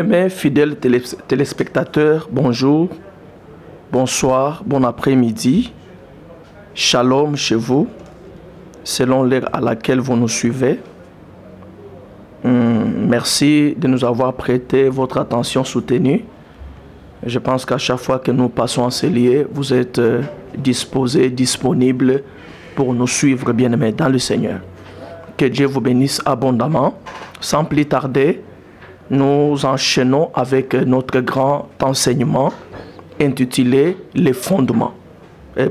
Bien-aimés, fidèles téléspectateurs, bonjour, bonsoir, bon après-midi. Shalom chez vous, selon l'heure à laquelle vous nous suivez. Merci de nous avoir prêté votre attention soutenue. Je pense qu'à chaque fois que nous passons en cellier, vous êtes disposés, disponibles pour nous suivre, bien-aimés, dans le Seigneur. Que Dieu vous bénisse abondamment. Sans plus tarder, nous enchaînons avec notre grand enseignement intitulé « Les fondements ».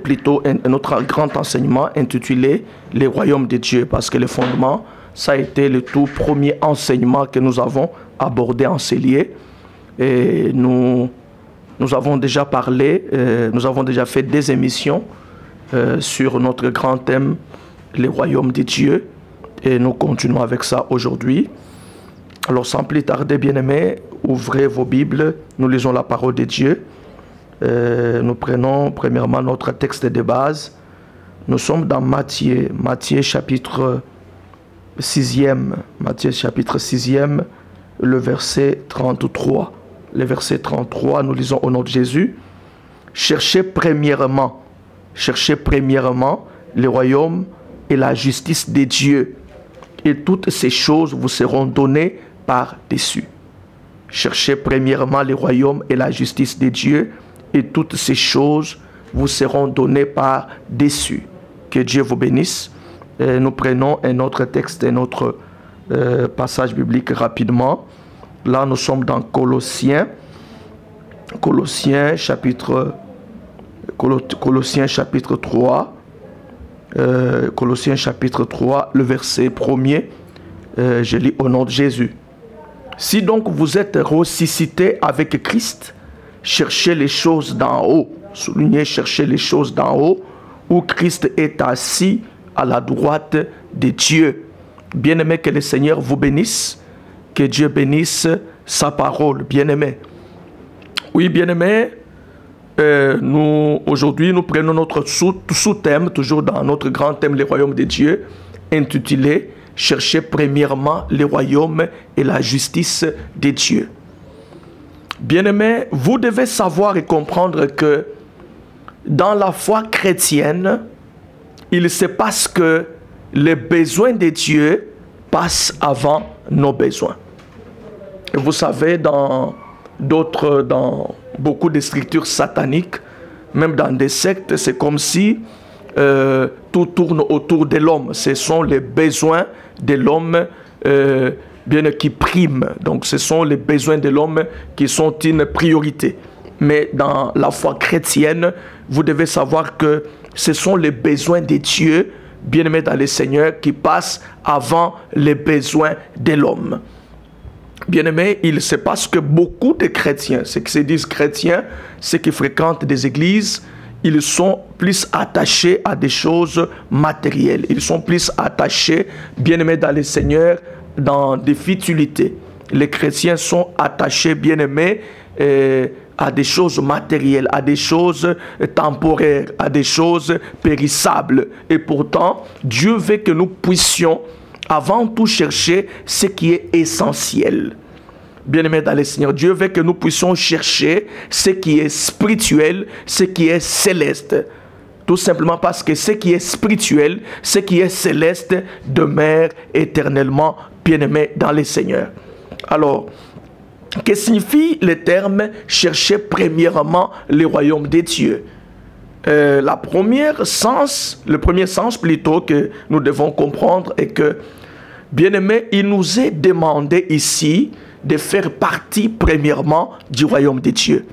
Plutôt notre grand enseignement intitulé « Les royaumes de Dieu » parce que les fondements, ça a été le tout premier enseignement que nous avons abordé en cellier. Et nous avons déjà parlé, nous avons déjà fait des émissions sur notre grand thème « Les royaumes de Dieu ». Et nous continuons avec ça aujourd'hui. Alors sans plus tarder, bien-aimés, ouvrez vos Bibles, nous lisons la parole de Dieu. Nous prenons premièrement notre texte de base. Nous sommes dans Matthieu chapitre 6e, Matthieu chapitre 6e, le verset 33. Le verset 33, nous lisons au nom de Jésus. Cherchez premièrement le royaume et la justice de Dieu, et toutes ces choses vous seront données par-dessus. Cherchez premièrement le royaume et la justice de Dieu, et toutes ces choses vous seront données par-dessus. Que Dieu vous bénisse. Nous prenons un autre texte, un autre passage biblique rapidement. Là, nous sommes dans Colossiens chapitre 3. Colossiens chapitre 3, le verset 1er. Je lis au nom de Jésus. Si donc vous êtes ressuscités avec Christ, cherchez les choses d'en haut. Soulignez, cherchez les choses d'en haut, où Christ est assis à la droite de Dieu. Bien-aimés, que le Seigneur vous bénisse, que Dieu bénisse sa parole. Bien-aimés. Oui, bien-aimés, aujourd'hui, nous prenons notre sous-thème, toujours dans notre grand thème, les royaumes de Dieu, intitulé « Cherchez premièrement les royaumes et la justice de Dieu ». Bien-aimés, vous devez savoir et comprendre que dans la foi chrétienne, il se passe que les besoins de Dieu passent avant nos besoins. Et vous savez, dans beaucoup de structures sataniques, même dans des sectes, c'est comme si tout tourne autour de l'homme. Ce sont les besoins de l'homme bien qui priment. Donc ce sont les besoins de l'homme qui sont une priorité. Mais dans la foi chrétienne, vous devez savoir que ce sont les besoins de Dieu, bien-aimés dans le Seigneur, qui passent avant les besoins de l'homme. Bien-aimés, il se passe que beaucoup de chrétiens, ceux qui se disent chrétiens, ceux qui fréquentent des églises, ils sont plus attachés à des choses matérielles. Ils sont plus attachés, bien-aimés dans le Seigneur, dans des futilités. Les chrétiens sont attachés, bien-aimés, à des choses matérielles, à des choses temporaires, à des choses périssables. Et pourtant, Dieu veut que nous puissions avant tout chercher ce qui est essentiel. Bien-aimés dans le Seigneur, Dieu veut que nous puissions chercher ce qui est spirituel, ce qui est céleste. Tout simplement parce que ce qui est spirituel, ce qui est céleste demeure éternellement, bien-aimés dans le Seigneur. Alors, que signifie le terme « chercher premièrement le royaume de Dieu » ? Le premier sens plutôt que nous devons comprendre est que, bien-aimés, il nous est demandé ici de faire partie premièrement du royaume de Dieu.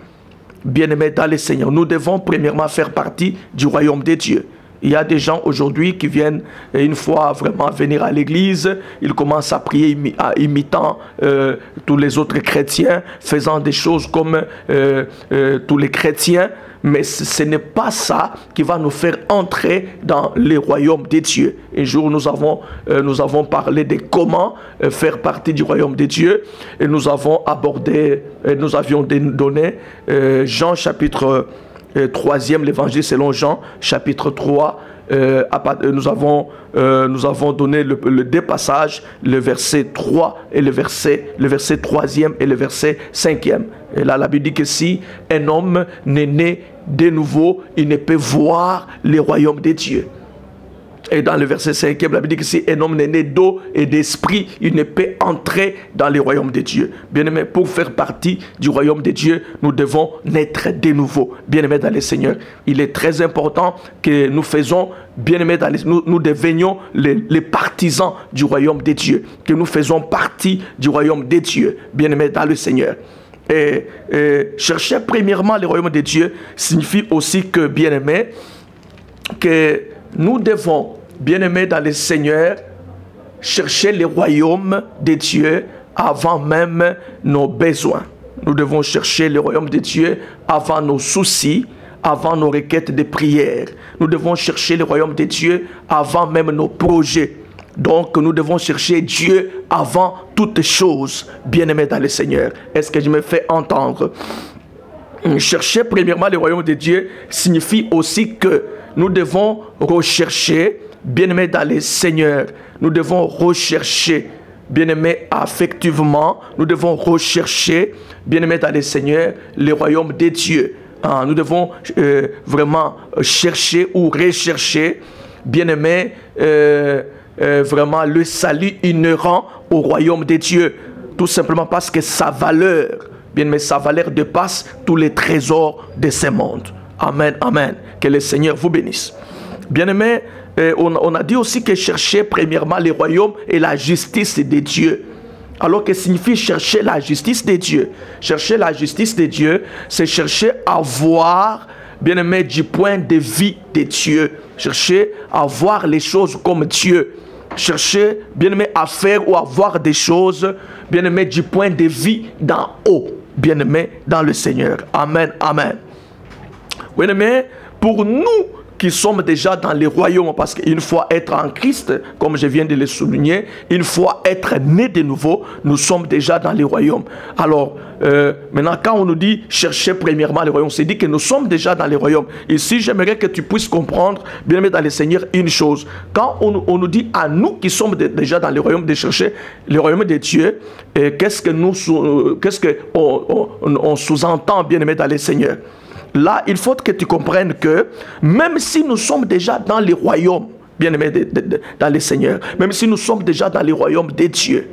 Bien-aimés dans le Seigneur, nous devons premièrement faire partie du royaume de Dieu. Il y a des gens aujourd'hui qui viennent, une fois vraiment venir à l'église, ils commencent à prier imitant tous les autres chrétiens, faisant des choses comme tous les chrétiens. Mais ce n'est pas ça qui va nous faire entrer dans le royaume de Dieu. Un jour, nous avons parlé de comment faire partie du royaume de Dieu. Et nous avions donné Jean chapitre troisième, l'évangile selon Jean, chapitre 3, nous avons donné le deux passages, le verset 3 et le verset 3e et le verset 5e. Et là, la Bible dit que si un homme n'est né de nouveau, il ne peut voir le royaume de Dieu. Et dans le verset 5e, la Bible dit que si un homme n'est né d'eau et d'esprit, il ne peut entrer dans le royaume de Dieu. Bien-aimés, pour faire partie du royaume de Dieu, nous devons naître de nouveau. Bien-aimés dans le Seigneur, il est très important que nous faisons, bien-aimés, nous devenions les partisans du royaume de Dieu, que nous faisons partie du royaume de Dieu, bien-aimés dans le Seigneur. Et chercher premièrement le royaume de Dieu signifie aussi que, bien-aimés, que nous devons, bien-aimés dans le Seigneur, chercher le royaume de Dieu avant même nos besoins. Nous devons chercher le royaume de Dieu avant nos soucis, avant nos requêtes de prière. Nous devons chercher le royaume de Dieu avant même nos projets. Donc, nous devons chercher Dieu avant toutes choses, bien-aimés dans le Seigneur. Est-ce que je me fais entendre? Chercher premièrement le royaume de Dieu signifie aussi que nous devons rechercher, bien-aimés dans le Seigneur, nous devons rechercher, bien-aimés affectivement, nous devons rechercher, bien-aimés dans le Seigneur, le royaume de Dieu. Nous devons vraiment chercher ou rechercher, bien-aimés, vraiment le salut inhérent au royaume de Dieu. Tout simplement parce que sa valeur, bien-aimés, sa valeur dépasse tous les trésors de ce monde. Amen, amen. Que le Seigneur vous bénisse. Bien-aimés, on a dit aussi que chercher premièrement le royaume et la justice de Dieu. Alors que signifie chercher la justice de Dieu? Chercher la justice de Dieu, c'est chercher à voir, bien-aimés, du point de vue de Dieu. Chercher à voir les choses comme Dieu. Chercher, bien-aimés, à faire ou à voir des choses, bien-aimés, du point de vue d'en haut. Bien-aimés, dans le Seigneur. Amen, amen. Bien-aimés, pour nous qui sommes déjà dans le royaume, parce qu'une fois être en Christ, comme je viens de le souligner, une fois être né de nouveau, nous sommes déjà dans le royaume. Alors, maintenant, quand on nous dit chercher premièrement le royaume, c'est dit que nous sommes déjà dans le royaume. Ici, j'aimerais que tu puisses comprendre, bien aimé dans le Seigneur, une chose. Quand on nous dit à nous qui sommes déjà dans le royaume de chercher le royaume de Dieu, qu'est-ce qu'on sous-entend, bien aimé dans le Seigneur? Là, il faut que tu comprennes que même si nous sommes déjà dans les royaumes, bien-aimés dans le Seigneur, même si nous sommes déjà dans les royaumes de Dieu,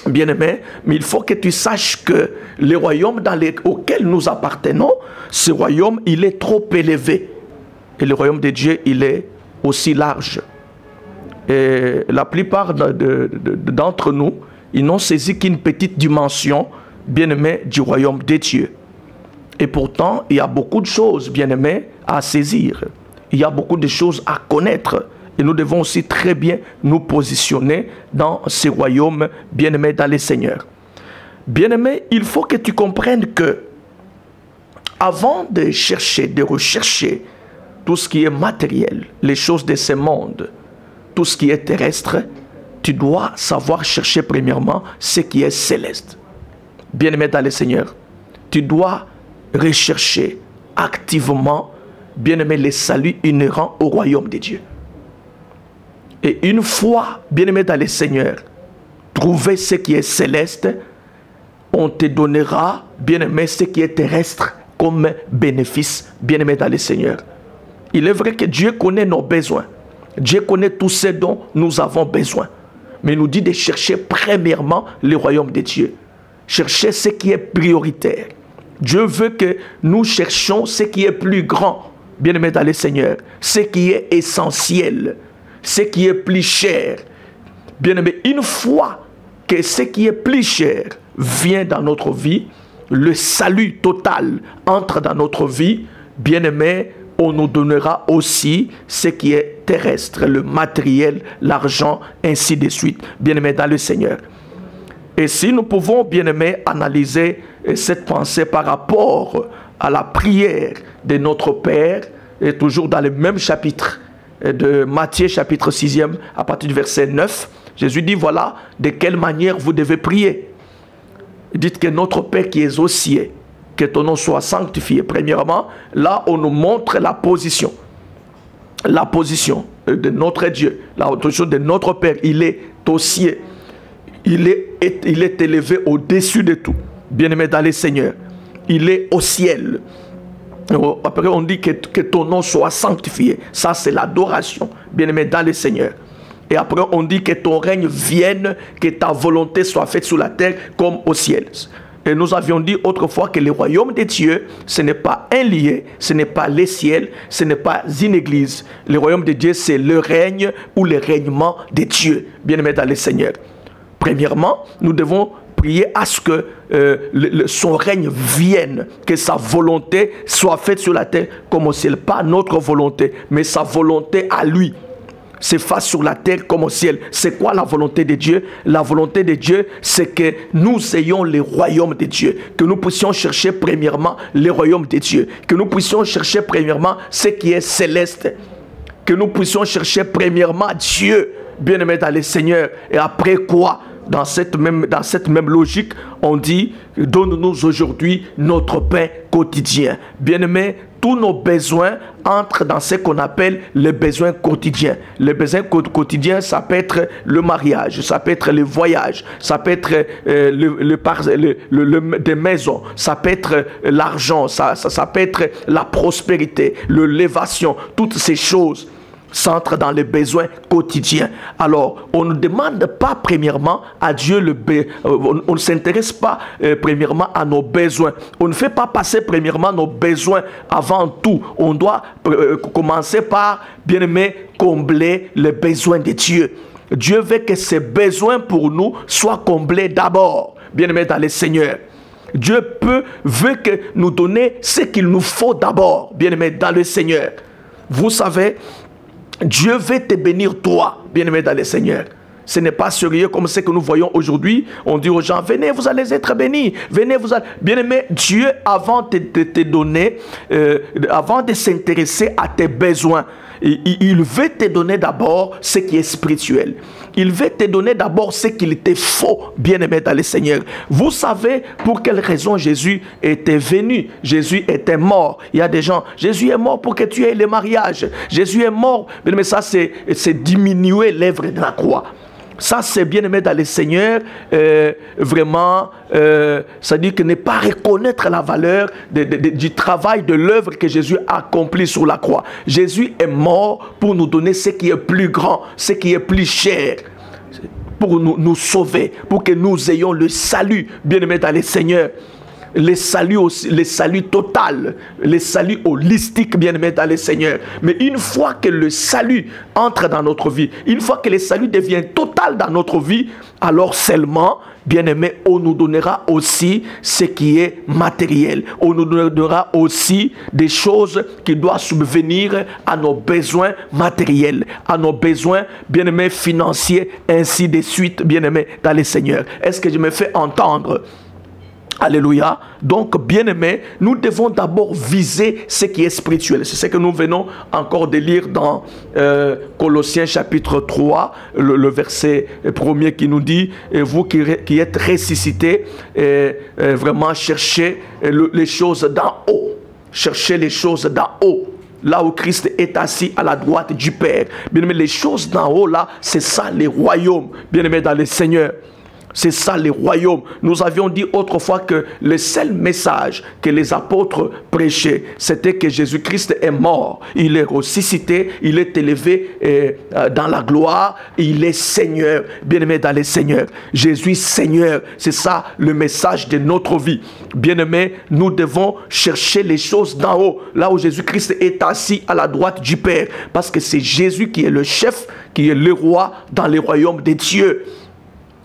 bien-aimés, mais il faut que tu saches que le royaume auquel nous appartenons, ce royaume, il est trop élevé. Et le royaume de Dieu, il est aussi large. Et la plupart d'entre nous, ils n'ont saisi qu'une petite dimension, bien-aimés, du royaume de Dieu. Et pourtant, il y a beaucoup de choses, bien-aimés, à saisir. Il y a beaucoup de choses à connaître. Et nous devons aussi très bien nous positionner dans ce royaume, bien-aimés, dans le Seigneur. Bien-aimés, il faut que tu comprennes que avant de chercher, de rechercher tout ce qui est matériel, les choses de ce monde, tout ce qui est terrestre, tu dois savoir chercher premièrement ce qui est céleste. Bien-aimés dans le Seigneur, tu dois rechercher activement, bien-aimé, les saluts inhérents au royaume de Dieu. Et une fois, bien-aimé dans le Seigneur, trouver ce qui est céleste, on te donnera, bien-aimé, ce qui est terrestre comme bénéfice, bien-aimé dans le Seigneur. Il est vrai que Dieu connaît nos besoins. Dieu connaît tout ce dont nous avons besoin. Mais il nous dit de chercher premièrement le royaume de Dieu. Chercher ce qui est prioritaire. Dieu veut que nous cherchions ce qui est plus grand, bien-aimé dans le Seigneur, ce qui est essentiel, ce qui est plus cher. Bien-aimé, une fois que ce qui est plus cher vient dans notre vie, le salut total entre dans notre vie, bien-aimé, on nous donnera aussi ce qui est terrestre, le matériel, l'argent, ainsi de suite, bien-aimé dans le Seigneur. Et si nous pouvons, bien-aimés, analyser cette pensée par rapport à la prière de notre Père, et toujours dans le même chapitre de Matthieu, chapitre 6e, à partir du verset 9, Jésus dit, voilà de quelle manière vous devez prier. Dites que notre Père qui est aux cieux, que ton nom soit sanctifié. Premièrement, là, on nous montre la position. La position de notre Dieu, la position de notre Père. Il est au ciel. Il est élevé au-dessus de tout. Bien-aimé dans le Seigneur. Il est au ciel. Après, on dit que ton nom soit sanctifié. Ça, c'est l'adoration. Bien-aimé dans le Seigneur. Et après, on dit que ton règne vienne, que ta volonté soit faite sur la terre comme au ciel. Et nous avions dit autrefois que le royaume de Dieu, ce n'est pas un lieu, ce n'est pas les ciels, ce n'est pas une église. Le royaume de Dieu, c'est le règne ou le règnement de Dieu. Bien-aimé dans le Seigneur. Premièrement, nous devons prier à ce que son règne vienne, que sa volonté soit faite sur la terre comme au ciel. Pas notre volonté, mais sa volonté à lui. C'est face sur la terre comme au ciel. C'est quoi la volonté de Dieu? La volonté de Dieu, c'est que nous ayons le royaume de Dieu. Que nous puissions chercher premièrement le royaume de Dieu. Que nous puissions chercher premièrement ce qui est céleste. Que nous puissions chercher premièrement Dieu, bien-aimé dans le Seigneur. Et après quoi? Dans cette même logique, on dit, donne-nous aujourd'hui notre pain quotidien. Bien-aimé, tous nos besoins entrent dans ce qu'on appelle les besoins quotidiens. Les besoins quotidiens, ça peut être le mariage, ça peut être le voyage, ça peut être des maisons, ça peut être l'argent, ça peut être la prospérité, l'élévation, toutes ces choses s'entre dans les besoins quotidiens. Alors, on ne demande pas premièrement à Dieu on ne s'intéresse pas premièrement à nos besoins. On ne fait pas passer premièrement nos besoins avant tout. On doit commencer par, bien aimé, combler les besoins de Dieu. Dieu veut que ses besoins pour nous soient comblés d'abord, bien aimé dans le Seigneur. Dieu veut que nous donner ce qu'il nous faut d'abord, bien aimé dans le Seigneur. Vous savez, Dieu veut te bénir toi, bien-aimé dans le Seigneur. Ce n'est pas sérieux comme ce que nous voyons aujourd'hui. On dit aux gens, venez, vous allez être bénis. Venez, vous allez... Bien-aimé, Dieu, avant de te donner, avant de s'intéresser à tes besoins, il veut te donner d'abord ce qui est spirituel. Il veut te donner d'abord ce qu'il te faut, bien-aimé dans le Seigneur. Vous savez pour quelle raison Jésus était venu. Jésus était mort. Il y a des gens, Jésus est mort pour que tu aies le mariage. Jésus est mort. Mais ça, c'est diminuer l'œuvre de la croix. Ça, c'est bien aimé dans le Seigneur, vraiment, ça dit que ne pas reconnaître la valeur du travail, de l'œuvre que Jésus a accompli sur la croix. Jésus est mort pour nous donner ce qui est plus grand, ce qui est plus cher, pour nous sauver, pour que nous ayons le salut, bien aimé dans le Seigneur. Les saluts total, les saluts holistiques, bien aimés dans le Seigneur. Mais une fois que le salut entre dans notre vie, une fois que le salut devient total dans notre vie, alors seulement, bien aimé, on nous donnera aussi ce qui est matériel. On nous donnera aussi des choses qui doivent subvenir à nos besoins matériels, à nos besoins, bien aimés, financiers, ainsi de suite, bien aimés dans le Seigneur. Est-ce que je me fais entendre? Alléluia. Donc, bien-aimés, nous devons d'abord viser ce qui est spirituel. C'est ce que nous venons encore de lire dans Colossiens chapitre 3, le verset 1er qui nous dit, vous qui êtes ressuscités, vraiment cherchez les choses d'en haut. Cherchez les choses d'en haut. Là où Christ est assis à la droite du Père. Bien-aimés, les choses d'en haut, là, c'est ça les royaumes. Bien-aimés dans le Seigneur. C'est ça les royaumes. Nous avions dit autrefois que le seul message que les apôtres prêchaient, c'était que Jésus-Christ est mort. Il est ressuscité, il est élevé dans la gloire, il est Seigneur. Bien-aimé dans les Seigneurs. Jésus Seigneur, c'est ça le message de notre vie. Bien-aimé, nous devons chercher les choses d'en haut, là où Jésus-Christ est assis à la droite du Père. Parce que c'est Jésus qui est le chef, qui est le roi dans les royaumes de Dieu.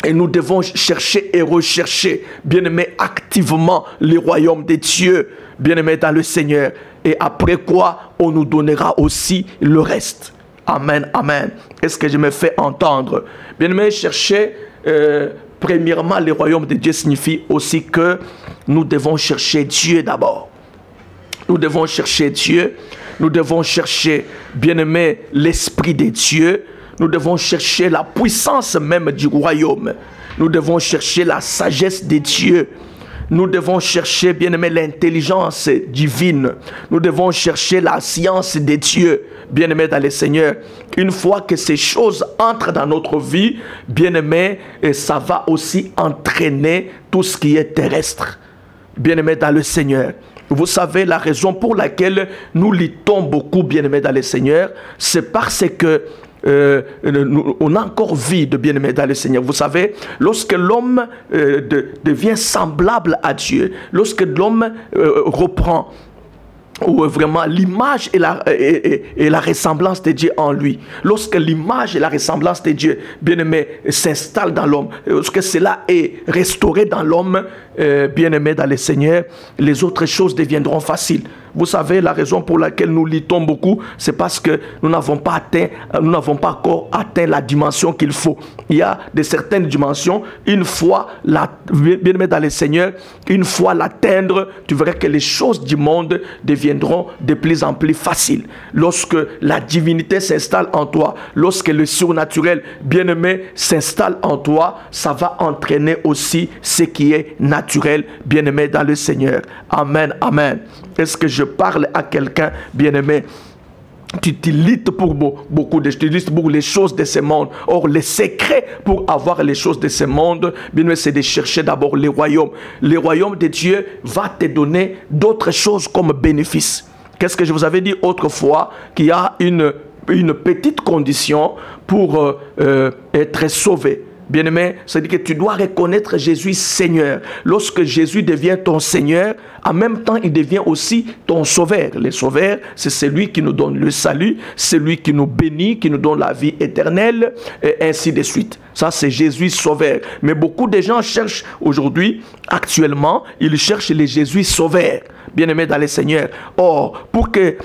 Et nous devons chercher et rechercher, bien-aimés, activement les royaumes de Dieu, bien-aimés dans le Seigneur. Et après quoi, on nous donnera aussi le reste. Amen, amen. Est-ce que je me fais entendre? Bien-aimés, chercher, premièrement, les royaumes de Dieu signifie aussi que nous devons chercher Dieu d'abord. Nous devons chercher Dieu. Nous devons chercher, bien-aimés, l'Esprit de Dieu. Nous devons chercher la puissance même du royaume. Nous devons chercher la sagesse de Dieu. nous devons chercher, bien-aimé, l'intelligence divine. Nous devons chercher la science des dieux, bien-aimé dans le Seigneur. Une fois que ces choses entrent dans notre vie, bien-aimé, ça va aussi entraîner tout ce qui est terrestre, bien-aimé dans le Seigneur. Vous savez, la raison pour laquelle nous luttons beaucoup, bien-aimés dans le Seigneur, c'est parce que on a encore vie de bien-aimés dans le Seigneur. Vous savez, lorsque l'homme devient semblable à Dieu, lorsque l'homme reprend vraiment l'image et la ressemblance de Dieu en lui, lorsque l'image et la ressemblance de Dieu, bien-aimé, s'installent dans l'homme, lorsque cela est restauré dans l'homme, bien-aimé dans le Seigneur, les autres choses deviendront faciles. Vous savez, la raison pour laquelle nous luttons beaucoup, c'est parce que nous n'avons pas encore atteint la dimension qu'il faut. Il y a de certaines dimensions, une fois, bien-aimé dans le Seigneur, une fois l'atteindre, tu verras que les choses du monde deviendront de plus en plus faciles. Lorsque la divinité s'installe en toi, lorsque le surnaturel, bien-aimé, s'installe en toi, ça va entraîner aussi ce qui est naturel, bien-aimé dans le Seigneur. Amen, amen. Est-ce que je parle à quelqu'un, bien-aimé? Tu luttes pour beaucoup de choses, tu luttes pour les choses de ce monde. Or, le secret pour avoir les choses de ce monde, bien, c'est de chercher d'abord les royaumes. Le royaume de Dieu va te donner d'autres choses comme bénéfice. Qu'est-ce que je vous avais dit autrefois? Qu'il y a une petite condition pour être sauvé. Bien-aimé, c'est-à-dire que tu dois reconnaître Jésus Seigneur. Lorsque Jésus devient ton Seigneur, en même temps, il devient aussi ton Sauveur. Le Sauveur, c'est celui qui nous donne le salut, celui qui nous bénit, qui nous donne la vie éternelle, et ainsi de suite. Ça, c'est Jésus Sauveur. Mais beaucoup de gens cherchent aujourd'hui, actuellement, ils cherchent le Jésus Sauveur. Bien-aimé dans le Seigneur. Or, pour que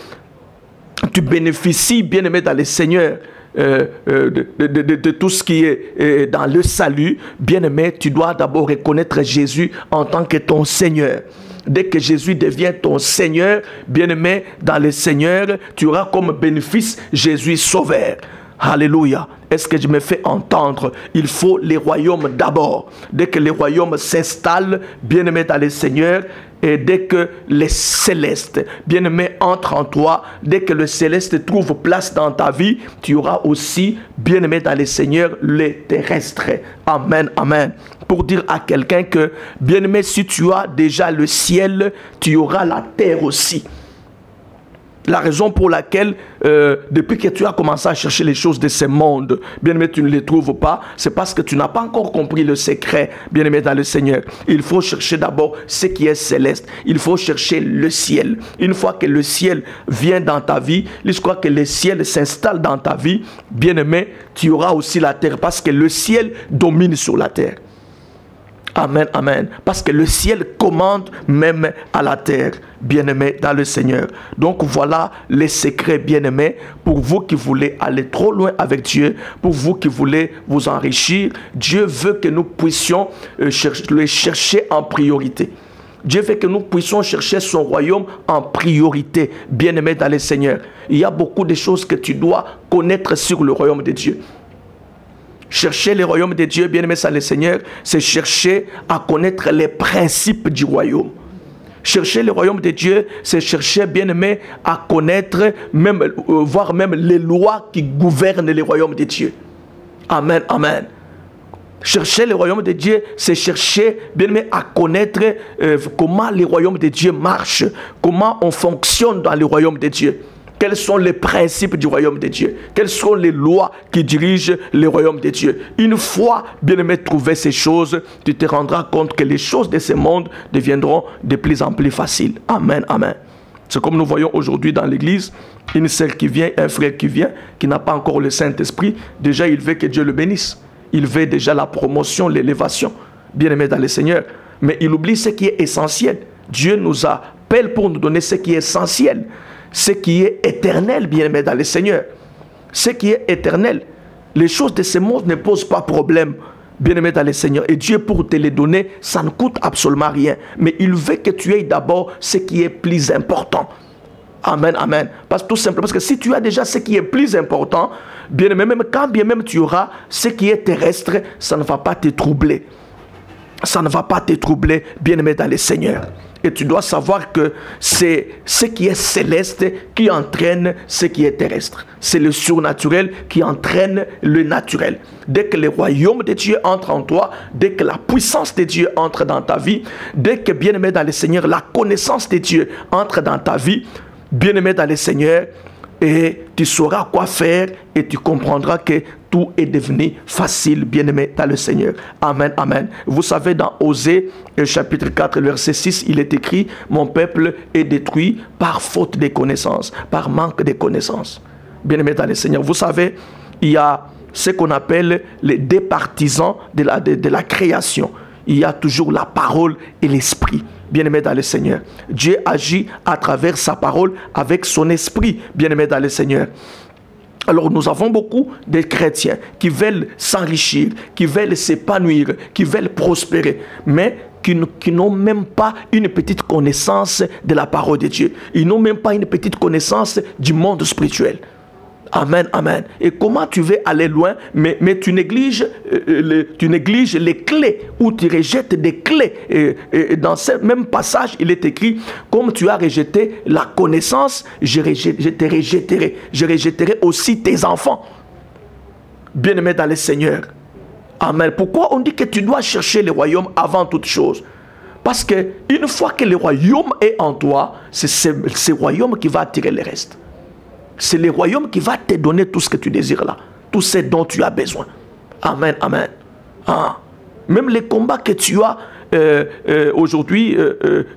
tu bénéficies, bien-aimé dans le Seigneur, de tout ce qui est dans le salut, bien-aimé, tu dois d'abord reconnaître Jésus en tant que ton Seigneur. Dès que Jésus devient ton Seigneur, bien-aimé, dans le Seigneur, tu auras comme bénéfice Jésus Sauveur. Alléluia. Est-ce que je me fais entendre? Il faut les royaumes d'abord. Dès que les royaumes s'installent, bien-aimé dans le Seigneur, et dès que les célestes, bien-aimés, entrent en toi, dès que le céleste trouve place dans ta vie, tu auras aussi, bien-aimé dans le Seigneur, les terrestres. Amen, amen. Pour dire à quelqu'un que, bien-aimé, si tu as déjà le ciel, tu auras la terre aussi. La raison pour laquelle, depuis que tu as commencé à chercher les choses de ce monde, bien-aimé, tu ne les trouves pas, c'est parce que tu n'as pas encore compris le secret, bien-aimé, dans le Seigneur. Il faut chercher d'abord ce qui est céleste. Il faut chercher le ciel. Une fois que le ciel vient dans ta vie, une fois que le ciel s'installe dans ta vie, bien-aimé, tu auras aussi la terre, parce que le ciel domine sur la terre. Amen, amen. Parce que le ciel commande même à la terre, bien-aimés dans le Seigneur. Donc voilà les secrets, bien-aimés, pour vous qui voulez aller trop loin avec Dieu, pour vous qui voulez vous enrichir. Dieu veut que nous puissions le chercher en priorité. Dieu veut que nous puissions chercher son royaume en priorité, bien-aimés dans le Seigneur. Il y a beaucoup de choses que tu dois connaître sur le royaume de Dieu. Chercher le royaume de Dieu, bien-aimé, ça le Seigneur, c'est chercher à connaître les principes du royaume. Chercher le royaume de Dieu, c'est chercher, bien-aimé, à connaître, même, voire même les lois qui gouvernent le royaume de Dieu. Amen, amen. Chercher le royaume de Dieu, c'est chercher, bien-aimé, à connaître comment le royaume de Dieu marche, comment on fonctionne dans le royaume de Dieu. Quels sont les principes du royaume de Dieu? Quelles sont les lois qui dirigent le royaume de Dieu? Une fois, bien-aimé, trouvé ces choses, tu te rendras compte que les choses de ce monde deviendront de plus en plus faciles. Amen, amen. C'est comme nous voyons aujourd'hui dans l'église, une sœur qui vient, un frère qui vient, qui n'a pas encore le Saint-Esprit. Déjà, il veut que Dieu le bénisse. Il veut déjà la promotion, l'élévation, bien-aimé dans le Seigneur. Mais il oublie ce qui est essentiel. Dieu nous appelle pour nous donner ce qui est essentiel. Ce qui est éternel, bien-aimé dans le Seigneur. Ce qui est éternel. Les choses de ce monde ne posent pas problème, bien-aimé dans le Seigneur. Et Dieu, pour te les donner, ça ne coûte absolument rien. Mais il veut que tu aies d'abord ce qui est plus important. Amen, amen. Parce que tout simplement, parce que si tu as déjà ce qui est plus important, bien-aimé, même quand bien même tu auras ce qui est terrestre, ça ne va pas te troubler. ça ne va pas te troubler, bien-aimé dans le Seigneur. Et tu dois savoir que c'est ce qui est céleste qui entraîne ce qui est terrestre. C'est le surnaturel qui entraîne le naturel. Dès que le royaume de Dieu entre en toi, dès que la puissance de Dieu entre dans ta vie, dès que, bien-aimé dans le Seigneur, la connaissance de Dieu entre dans ta vie, bien-aimé dans le Seigneur, et tu sauras quoi faire et tu comprendras que tout est devenu facile, bien-aimé dans le Seigneur. Amen, amen. Vous savez, dans Osée, chapitre 4, verset 6, il est écrit, « Mon peuple est détruit par faute de connaissances, par manque de connaissances. » Bien-aimé dans le Seigneur, vous savez, il y a ce qu'on appelle les deux partisans de la création. Il y a toujours la parole et l'esprit. Bien-aimé dans le Seigneur, Dieu agit à travers sa parole avec son esprit, bien-aimé dans le Seigneur. Alors nous avons beaucoup de chrétiens qui veulent s'enrichir, qui veulent s'épanouir, qui veulent prospérer, mais qui n'ont même pas une petite connaissance de la parole de Dieu. Ils n'ont même pas une petite connaissance du monde spirituel. Amen, amen. Et comment tu veux aller loin, mais tu négliges les clés, ou tu rejettes des clés. Et dans ce même passage, il est écrit, comme tu as rejeté la connaissance, je te rejetterai. Je rejetterai aussi tes enfants. Bien-aimés dans le Seigneur. Amen. Pourquoi on dit que tu dois chercher le royaume avant toute chose? Parce qu'une fois que le royaume est en toi, c'est ce royaume qui va attirer le reste. C'est le royaume qui va te donner tout ce que tu désires là. Tout ce dont tu as besoin. Amen, amen. Ah. Même les combats que tu as aujourd'hui,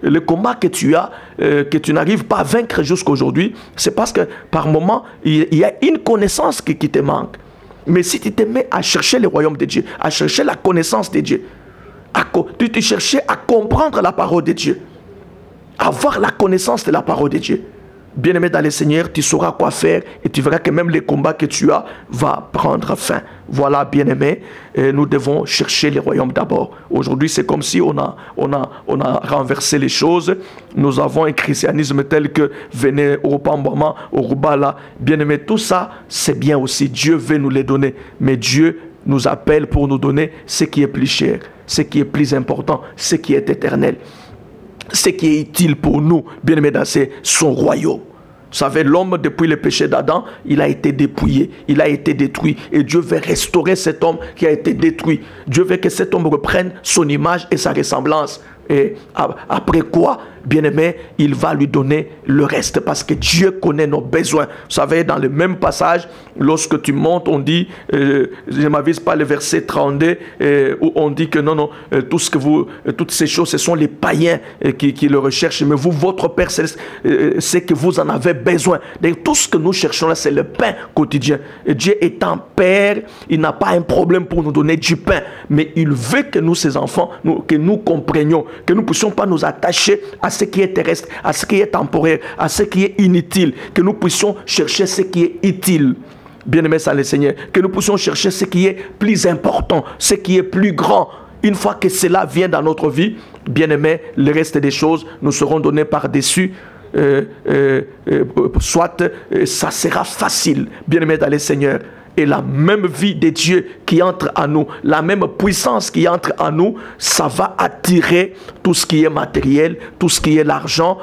le combat que tu as, que tu n'arrives pas à vaincre jusqu'à aujourd'hui, c'est parce que par moment, il y a une connaissance qui te manque. Mais si tu te mets à chercher le royaume de Dieu, à chercher la connaissance de Dieu, tu te cherchais à comprendre la parole de Dieu, à avoir la connaissance de la parole de Dieu, bien-aimé dans le Seigneur, tu sauras quoi faire et tu verras que même les combats que tu as vont prendre fin. Voilà, bien-aimé, nous devons chercher le royaume d'abord. Aujourd'hui, c'est comme si on a renversé les choses. Nous avons un christianisme tel que venez au Rupambama, au Rubala. Bien-aimé, tout ça, c'est bien aussi. Dieu veut nous les donner. Mais Dieu nous appelle pour nous donner ce qui est plus cher, ce qui est plus important, ce qui est éternel. Ce qui est utile pour nous, bien aimé, dans son royaume. Vous savez, l'homme, depuis le péché d'Adam, il a été dépouillé, il a été détruit. Et Dieu veut restaurer cet homme qui a été détruit. Dieu veut que cet homme reprenne son image et sa ressemblance. Et après quoi, bien aimé, il va lui donner le reste parce que Dieu connaît nos besoins. Vous savez, dans le même passage, lorsque tu montes, on dit, je ne m'avise pas le verset 32, où on dit que non, toutes ces choses, ce sont les païens qui le recherchent, mais vous, votre Père Céleste, c'est que vous en avez besoin. Donc, tout ce que nous cherchons là, c'est le pain quotidien. Et Dieu étant Père, il n'a pas un problème pour nous donner du pain, mais il veut que nous, ses enfants, que nous comprenions, que nous ne puissions pas nous attacher à ce qui est terrestre, à ce qui est temporaire, à ce qui est inutile, que nous puissions chercher ce qui est utile. Bien-aimé, ça le Seigneur, que nous puissions chercher ce qui est plus important, ce qui est plus grand. Une fois que cela vient dans notre vie, bien-aimé, le reste des choses nous seront données par-dessus. Soit ça sera facile, bien-aimé dans le Seigneur. Et la même vie de Dieu qui entre en nous, la même puissance qui entre en nous, ça va attirer tout ce qui est matériel, tout ce qui est l'argent,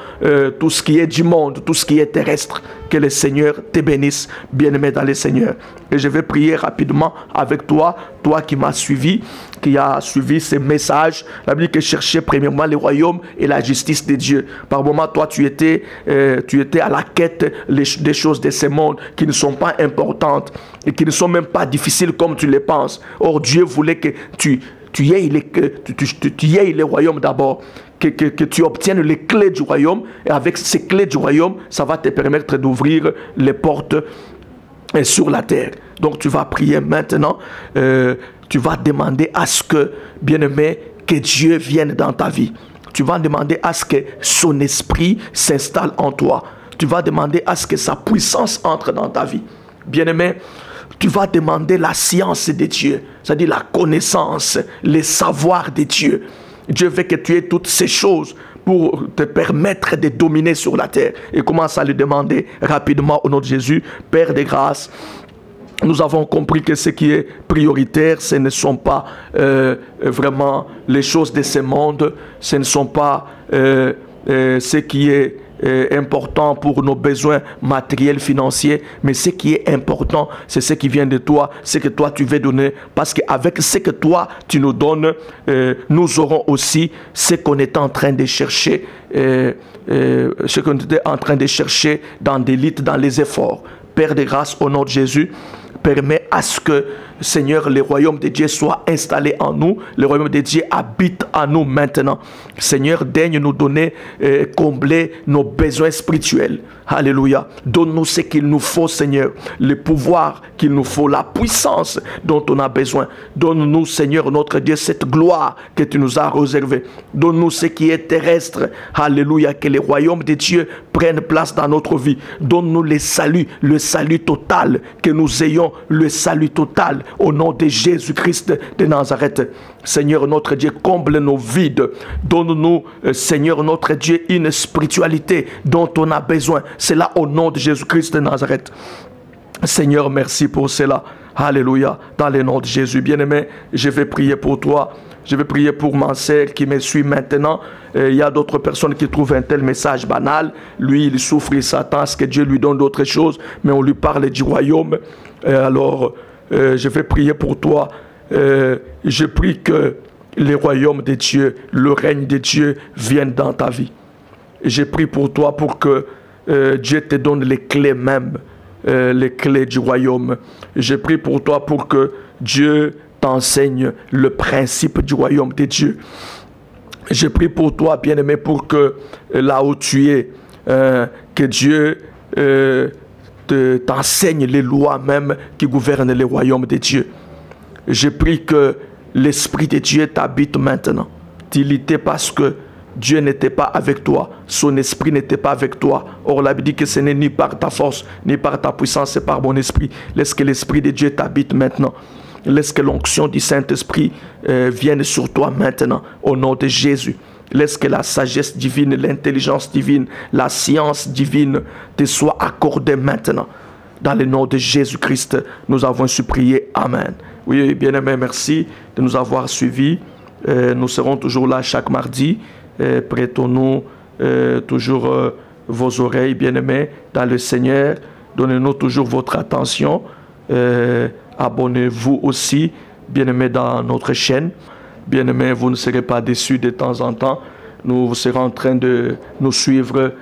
tout ce qui est du monde, tout ce qui est terrestre. Que le Seigneur te bénisse, bien-aimé dans le Seigneur. Et je vais prier rapidement avec toi, toi qui m'as suivi, qui a suivi ces messages. La Bible dit que cherchait premièrement le royaume et la justice de Dieu. Par moment, toi, tu étais à la quête des choses de ce monde qui ne sont pas importantes et qui ne sont même pas difficiles comme tu les penses. Or, Dieu voulait que tu aies le royaume d'abord. Que tu obtiennes les clés du royaume. Et avec ces clés du royaume, ça va te permettre d'ouvrir les portes sur la terre. Donc tu vas prier maintenant. Tu vas demander à ce que, bien-aimé, que Dieu vienne dans ta vie. Tu vas demander à ce que son esprit s'installe en toi. Tu vas demander à ce que sa puissance entre dans ta vie. Bien-aimé, tu vas demander la science de Dieu. C'est-à-dire la connaissance, le savoir de Dieu. Dieu veut que tu aies toutes ces choses pour te permettre de dominer sur la terre. Et commence à lui demander rapidement au nom de Jésus. Père de grâce, Nous avons compris que ce qui est prioritaire, ce ne sont pas vraiment les choses de ce monde, ce ne sont pas ce qui est important pour nos besoins matériels, financiers, mais ce qui est important, c'est ce qui vient de toi, ce que toi tu veux donner, parce qu'avec ce que toi tu nous donnes, nous aurons aussi ce qu'on est en train de chercher, ce qu'on était en train de chercher dans des luttes, dans les efforts. Père de grâce, au nom de Jésus, permet à ce que, Seigneur, le royaume de Dieu soit installé en nous. Le royaume de Dieu habite en nous maintenant. Seigneur, daigne nous donner, combler nos besoins spirituels. Alléluia. Donne-nous ce qu'il nous faut, Seigneur. Le pouvoir qu'il nous faut, la puissance dont on a besoin. Donne-nous, Seigneur, notre Dieu, cette gloire que tu nous as réservée. Donne-nous ce qui est terrestre. Alléluia. Que le royaume de Dieu prenne place dans notre vie. Donne-nous le salut total. Que nous ayons le salut total. Au nom de Jésus-Christ de Nazareth. Seigneur notre Dieu, comble nos vides. Donne-nous, Seigneur notre Dieu, une spiritualité dont on a besoin. C'est là au nom de Jésus-Christ de Nazareth. Seigneur, merci pour cela. Alléluia. Dans le nom de Jésus. Bien-aimé, je vais prier pour toi. Je vais prier pour ma sœur qui me suit maintenant. Il y a d'autres personnes qui trouvent un tel message banal. Lui, il souffre, il s'attend à ce que Dieu lui donne d'autres choses. Mais on lui parle du royaume. Alors, je vais prier pour toi. Je prie que le royaume de Dieu, le règne de Dieu vienne dans ta vie. Je prie pour toi pour que Dieu te donne les clés même, les clés du royaume. Je prie pour toi pour que Dieu t'enseigne le principe du royaume de Dieu. Je prie pour toi, bien-aimé, pour que là où tu es, que Dieu t'enseigne les lois même qui gouvernent le royaume de Dieu. Je prie que l'Esprit de Dieu t'habite maintenant. Il était parce que Dieu n'était pas avec toi. Son esprit n'était pas avec toi. Or, la Bible dit que ce n'est ni par ta force, ni par ta puissance, c'est par mon esprit. Laisse que l'Esprit de Dieu t'habite maintenant. Laisse que l'onction du Saint-Esprit vienne sur toi maintenant, au nom de Jésus. Laisse que la sagesse divine, l'intelligence divine, la science divine te soit accordée maintenant. Dans le nom de Jésus-Christ, nous avons supplié. Amen. Oui, bien-aimés, merci de nous avoir suivis. Nous serons toujours là chaque mardi. Prêtons-nous toujours vos oreilles, bien-aimés, dans le Seigneur. Donnez-nous toujours votre attention. Abonnez-vous aussi, bien-aimés, dans notre chaîne. Bien-aimés, vous ne serez pas déçus de temps en temps. Nous serons en train de nous suivre,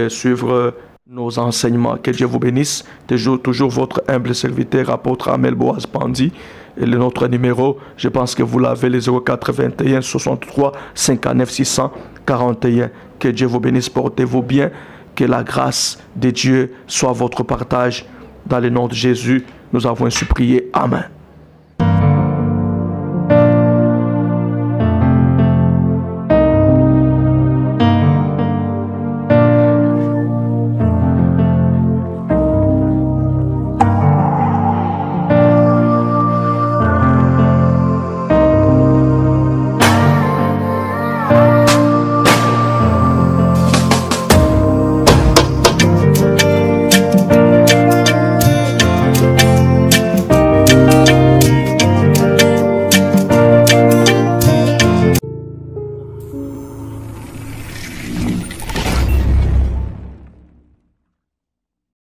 suivre nos enseignements. Que Dieu vous bénisse. Toujours votre humble serviteur, apôtre Amel Boaz Pandi. Et notre numéro, je pense que vous l'avez, les 081 63 59 641. Que Dieu vous bénisse, portez-vous bien. Que la grâce de Dieu soit votre partage. Dans le nom de Jésus, nous avons ainsi prié. Amen.